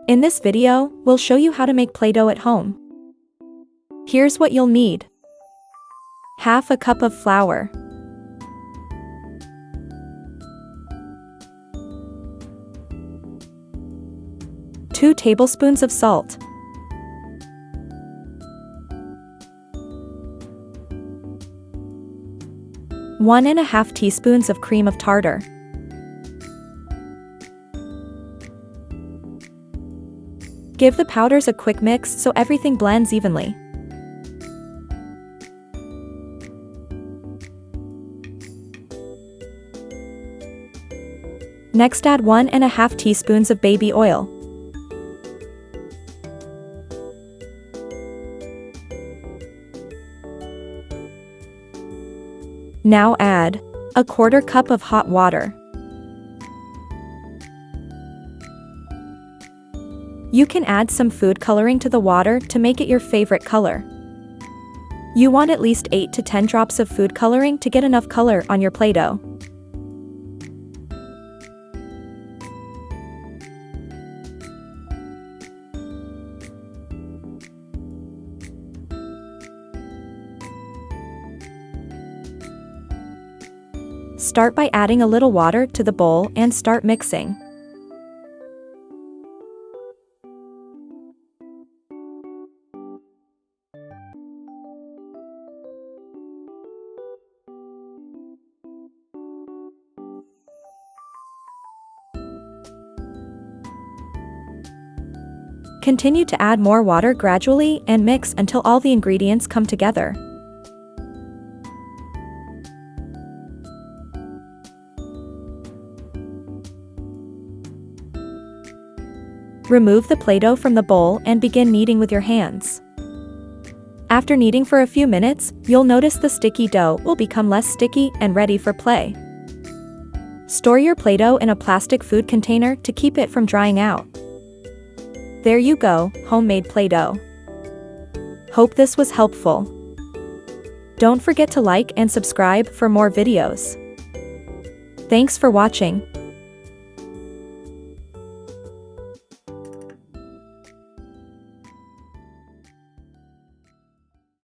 In this video, we'll show you how to make Play-Doh at home. Here's what you'll need. Half a cup of flour. 2 tablespoons of salt. 1½ teaspoons of cream of tartar. Give the powders a quick mix so everything blends evenly. Next, add 1½ teaspoons of baby oil. Now add 1/4 cup of hot water. You can add some food coloring to the water to make it your favorite color. You want at least 8 to 10 drops of food coloring to get enough color on your Play-Doh. Start by adding a little water to the bowl and start mixing. Continue to add more water gradually and mix until all the ingredients come together. Remove the Play-Doh from the bowl and begin kneading with your hands. After kneading for a few minutes, you'll notice the sticky dough will become less sticky and ready for play. Store your Play-Doh in a plastic food container to keep it from drying out. There you go, homemade Play-Doh. Hope this was helpful. Don't forget to like and subscribe for more videos. Thanks for watching.